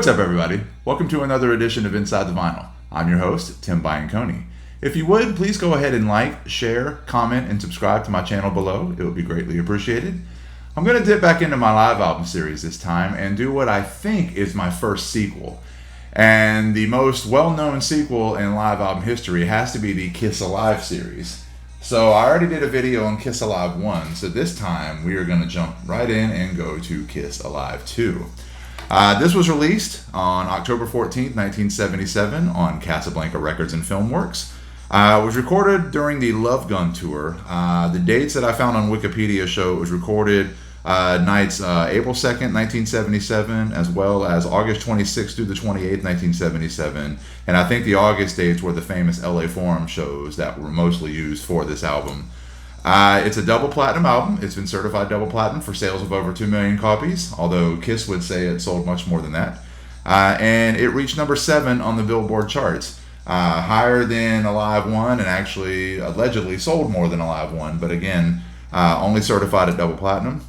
What's up, everybody? Welcome to another edition of Inside the Vinyl. I'm your host, Tim Bianconi. If you would, please go ahead and like, share, comment, and subscribe to my channel below. It would be greatly appreciated. I'm going to dip back into my live album series this time and do what I think is my first sequel. And the most well-known sequel in live album history has to be the Kiss Alive series. So I already did a video on Kiss Alive 1, so this time we are going to jump right in and go to Kiss Alive 2. This was released on October 14th, 1977 on Casablanca Records and Filmworks. It was recorded during the Love Gun tour. The dates that I found on Wikipedia show it was recorded nights April 2nd, 1977, as well as August 26th through the 28th, 1977. And I think the August dates were the famous LA Forum shows that were mostly used for this album. It's a double platinum album. It's been certified double platinum for sales of over 2 million copies, although Kiss would say it sold much more than that. And it reached number 7 on the Billboard charts, higher than Alive 1, and actually allegedly sold more than Alive 1, but again, only certified at double platinum.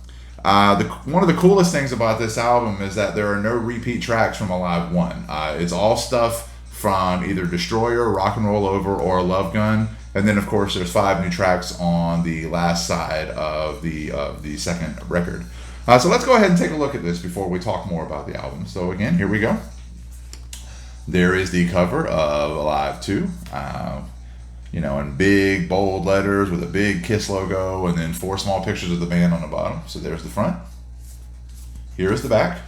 One of the coolest things about this album is that there are no repeat tracks from Alive 1. It's all stuff from either Destroyer, Rock and Roll Over, or Love Gun. And then, of course, there's 5 new tracks on the last side of the second record. So let's go ahead and take a look at this before we talk more about the album. So again, here we go. There is the cover of Alive 2, in big, bold letters with a big Kiss logo, and then 4 small pictures of the band on the bottom. So there's the front. Here is the back.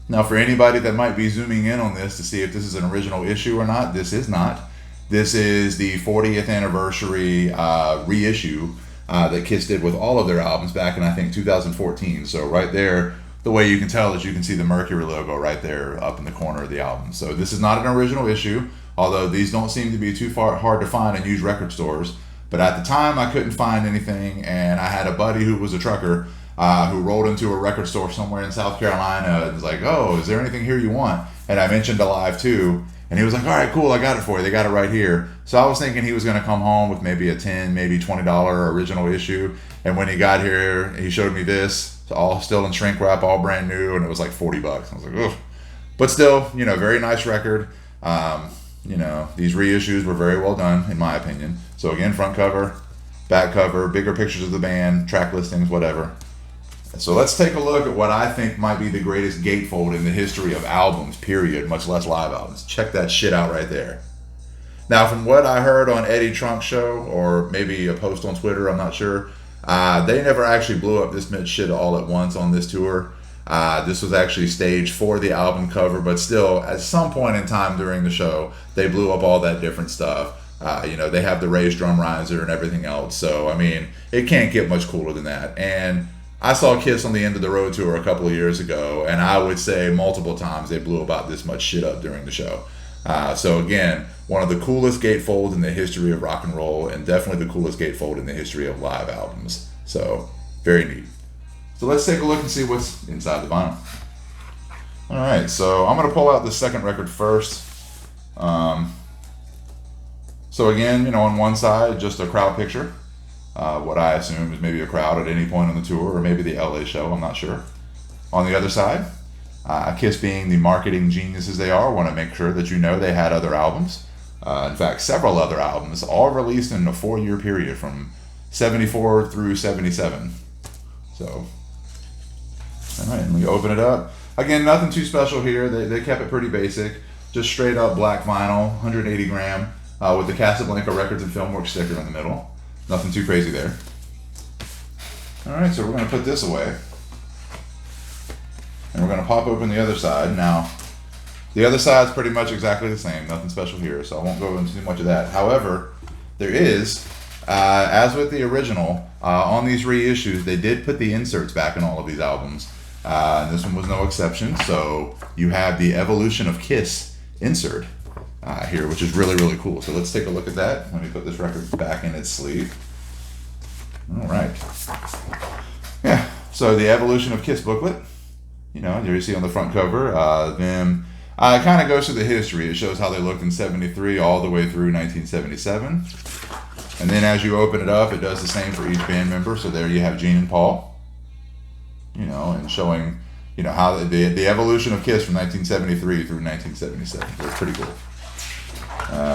Now, for anybody that might be zooming in on this to see if this is an original issue or not, this is not. This is the 40th anniversary reissue that Kiss did with all of their albums back in, I think, 2014. So right there, the way you can tell is you can see the Mercury logo right there up in the corner of the album. So this is not an original issue, although these don't seem to be too hard to find in used record stores. But at the time, I couldn't find anything, and I had a buddy who was a trucker who rolled into a record store somewhere in South Carolina and was like, "Oh, is there anything here you want?" And I mentioned Alive 2. And he was like, "All right, cool, I got it for you. They got it right here." So I was thinking he was going to come home with maybe a $10, maybe $20 original issue. And when he got here, he showed me this, all still in shrink wrap, all brand new, and it was like $40. I was like, ugh. But still, very nice record. These reissues were very well done, in my opinion. So again, front cover, back cover, bigger pictures of the band, track listings, whatever. So let's take a look at what I think might be the greatest gatefold in the history of albums, period, much less live albums. Check that shit out right there. Now, from what I heard on Eddie Trunk's show, or maybe a post on Twitter, I'm not sure, they never actually blew up this much shit all at once on this tour. This was actually staged for the album cover, but still, at some point in time during the show, they blew up all that different stuff. They have the raised drum riser and everything else. So, I mean, it can't get much cooler than that. And I saw Kiss on the End of the Road tour a couple of years ago, and I would say multiple times they blew about this much shit up during the show. So again, one of the coolest gatefolds in the history of rock and roll, and definitely the coolest gatefold in the history of live albums. So, very neat. So let's take a look and see what's inside the vinyl. Alright, so I'm going to pull out the second record first. So again, on one side, just a crowd picture. What I assume is maybe a crowd at any point on the tour, or maybe the LA show, I'm not sure. On the other side, Kiss, being the marketing geniuses they are, want to make sure that they had other albums. In fact, several other albums, all released in a 4-year period from 74 through 77. So, alright, and we open it up. Again, nothing too special here. They kept it pretty basic. Just straight up black vinyl, 180 gram, with the Casablanca Records and Filmworks sticker in the middle. Nothing too crazy there. Alright, so we're going to put this away. And we're going to pop open the other side. Now, the other side's pretty much exactly the same. Nothing special here, so I won't go into too much of that. However, there is, as with the original, on these reissues, they did put the inserts back in all of these albums. And this one was no exception. So you have the Evolution of Kiss insert here, which is really, really cool. So let's take a look at that. Let me put this record back in its sleeve. All right. Yeah, so the Evolution of Kiss booklet. There you see on the front cover. Then it kind of goes through the history. It shows how they looked in 73 all the way through 1977. And then as you open it up, it does the same for each band member. So there you have Gene and Paul, and showing how the evolution of Kiss from 1973 through 1977. It was pretty cool.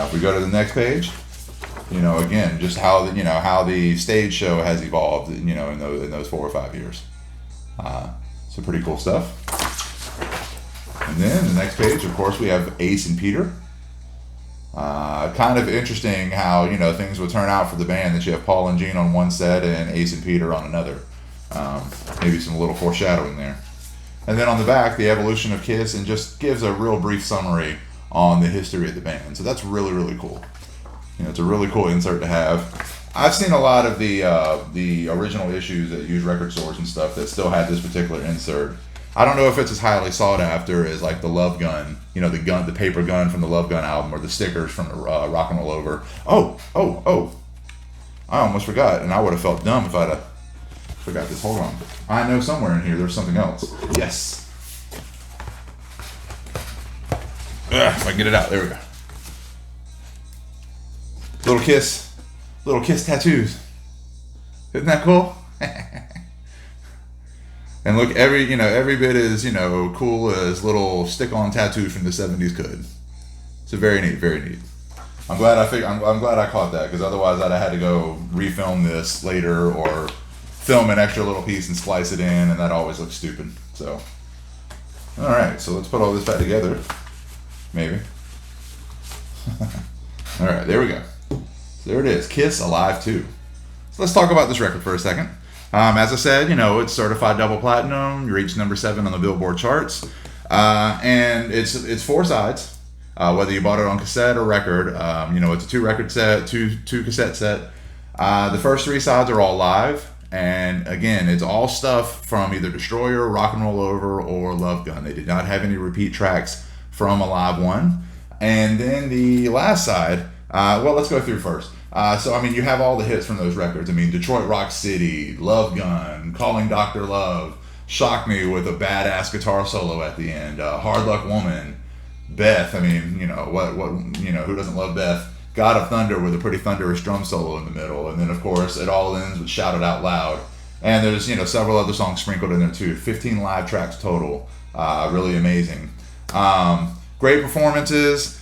If we go to the next page, again, just how the stage show has evolved, in those 4 or 5 years. So pretty cool stuff. And then the next page, of course, we have Ace and Peter. Kind of interesting how, things would turn out for the band, that you have Paul and Gene on one set and Ace and Peter on another. Maybe some little foreshadowing there. And then on the back, the evolution of Kiss, and just gives a real brief summary on the history of the band. So that's really, really cool. It's a really cool insert to have. I've seen a lot of the original issues at used record stores and stuff that still had this particular insert. I don't know if it's as highly sought after as like the Love Gun, the paper gun from the Love Gun album, or the stickers from the Rock and Roll Over. Oh! I almost forgot, and I would have felt dumb if I'd have forgot this. Hold on. I know somewhere in here there's something else. Yes. If I can get it out, there we go. Little Kiss tattoos. Isn't that cool? And look, every bit as cool as little stick-on tattoos from the 70s could. So very neat, very neat. I'm glad I caught that, because otherwise I'd have had to go refilm this later or film an extra little piece and splice it in, and that always looks stupid. So, all right, so let's put all this back together. Maybe. All right, there we go. So there it is, Kiss Alive 2. So let's talk about this record for a second. As I said, it's certified double platinum. You reached number 7 on the Billboard charts, and it's 4 sides. Whether you bought it on cassette or record, it's a 2 record set, two cassette set. The first 3 sides are all live, and again, it's all stuff from either Destroyer, Rock and Roll Over, or Love Gun. They did not have any repeat tracks from Alive 1. And then the last side, let's go through first. You have all the hits from those records. Detroit Rock City, Love Gun, Calling Dr. Love, Shock Me with a badass guitar solo at the end, Hard Luck Woman, Beth. Who doesn't love Beth? God of Thunder with a pretty thunderous drum solo in the middle. And then, of course, it all ends with Shout It Out Loud. And there's, several other songs sprinkled in there too. 15 live tracks total. Really amazing. Great performances.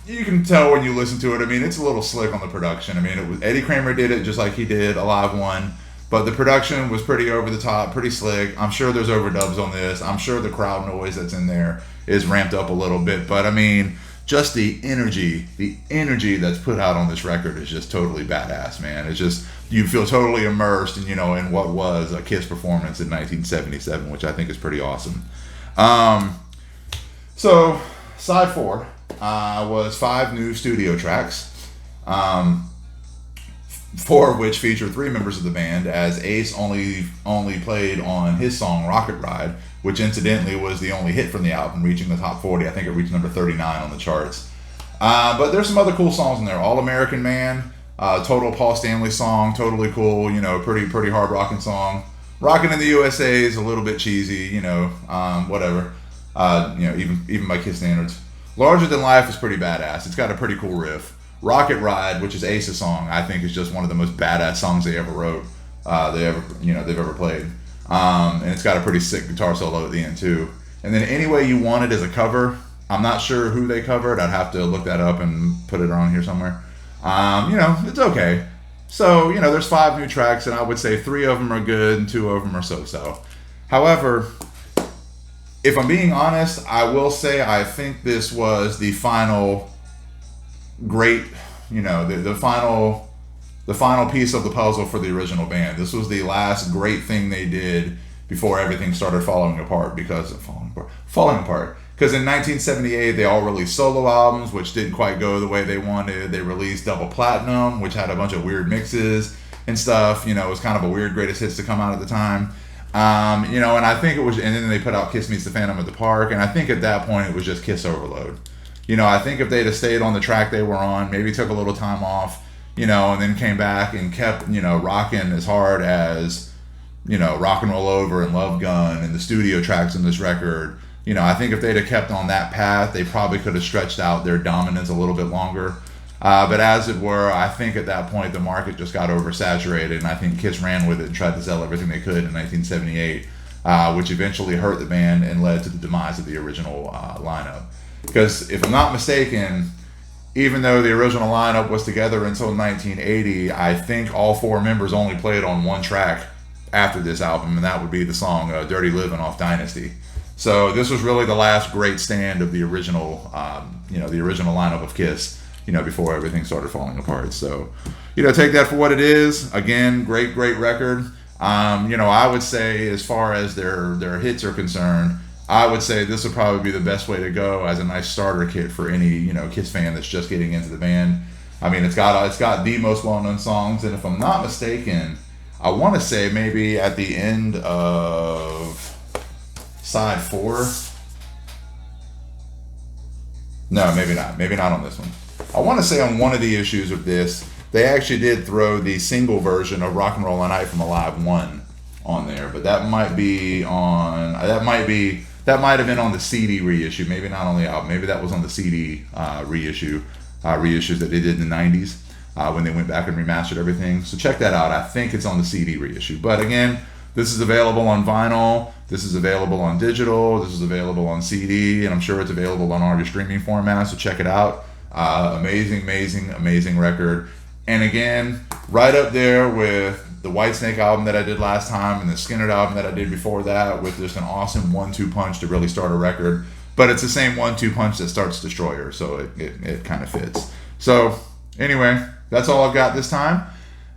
You can tell when you listen to it. It's a little slick on the production. Eddie Kramer did it just like he did Alive 1, but the production was pretty over the top, pretty slick. I'm sure there's overdubs on this. I'm sure the crowd noise that's in there is ramped up a little bit, but just the energy that's put out on this record is just totally badass, man. It's just, you feel totally immersed in, in what was a Kiss performance in 1977, which I think is pretty awesome. So side 4 was 5 new studio tracks, 4 of which feature 3 members of the band, as Ace only played on his song Rocket Ride, which incidentally was the only hit from the album, reaching the top 40. I think it reached number 39 on the charts. But there's some other cool songs in there. All American Man, total Paul Stanley song, totally cool, pretty hard rocking song. Rockin' in the USA is a little bit cheesy, whatever, even by Kiss standards. Larger Than Life is pretty badass. It's got a pretty cool riff. Rocket Ride, which is Ace's song, I think is just one of the most badass songs they ever wrote. They've ever played. And it's got a pretty sick guitar solo at the end too. And then Any Way You Want It is a cover. I'm not sure who they covered. I'd have to look that up and put it on here somewhere. It's okay. So, there's 5 new tracks, and I would say 3 of them are good and 2 of them are so-so. However, if I'm being honest, I will say I think this was the final great, the final piece of the puzzle for the original band. This was the last great thing they did before everything started falling apart. Because in 1978, they all released solo albums, which didn't quite go the way they wanted. They released Double Platinum, which had a bunch of weird mixes and stuff. It was kind of a weird greatest hits to come out at the time. And I think it was, and then they put out Kiss Meets the Phantom at the Park, and I think at that point it was just Kiss overload. I think if they'd have stayed on the track they were on, maybe took a little time off, and then came back and kept, rocking as hard as, Rock and Roll Over and Love Gun and the studio tracks in this record, I think if they'd have kept on that path, they probably could have stretched out their dominance a little bit longer. But as it were, I think at that point the market just got oversaturated, and I think Kiss ran with it and tried to sell everything they could in 1978, which eventually hurt the band and led to the demise of the original lineup. Because if I'm not mistaken, even though the original lineup was together until 1980, I think all 4 members only played on one track after this album, and that would be the song "Dirty Livin'" off Dynasty. So this was really the last great stand of the original, the original lineup of Kiss, before everything started falling apart. So, take that for what it is. Again, great record. I would say as far as their hits are concerned, I would say this would probably be the best way to go as a nice starter kit for any, Kiss fan that's just getting into the band. I mean, it's got the most well-known songs, and if I'm not mistaken, I want to say maybe at the end of side 4. No, maybe not. Maybe not on this one. I want to say on one of the issues of this, they actually did throw the single version of Rock and Roll All Night from Alive 1 on there, but that might have been on the CD reissue. Maybe not on the album. Maybe that was on the CD reissues that they did in the 90s when they went back and remastered everything. So check that out. I think it's on the CD reissue. But again, this is available on vinyl. This is available on digital. This is available on CD, and I'm sure it's available on all your streaming formats. So check it out. Amazing record. And again, right up there with the Whitesnake album that I did last time and the Skynyrd album that I did before that, with just an awesome 1-2 punch to really start a record. But it's the same 1-2 punch that starts Destroyer, so it kind of fits. So anyway, that's all I've got this time.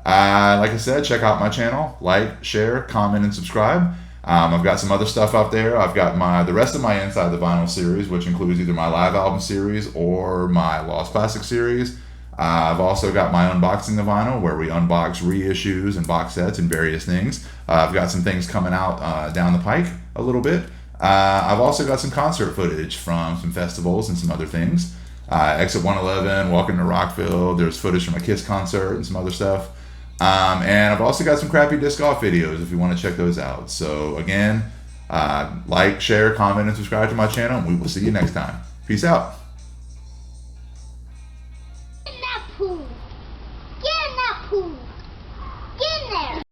Like I said, check out my channel, like, share, comment, and subscribe. I've got some other stuff out there. I've got the rest of my Inside the Vinyl series, which includes either my live album series or my Lost Classic series. I've also got my Unboxing the Vinyl, where we unbox reissues and box sets and various things. I've got some things coming out down the pike a little bit. I've also got some concert footage from some festivals and some other things. Exit 111, Welcome to Rockville. There's footage from a Kiss concert and some other stuff. And I've also got some crappy disc golf videos if you want to check those out. So again, like, share, comment, and subscribe to my channel, and we will see you next time. Peace out.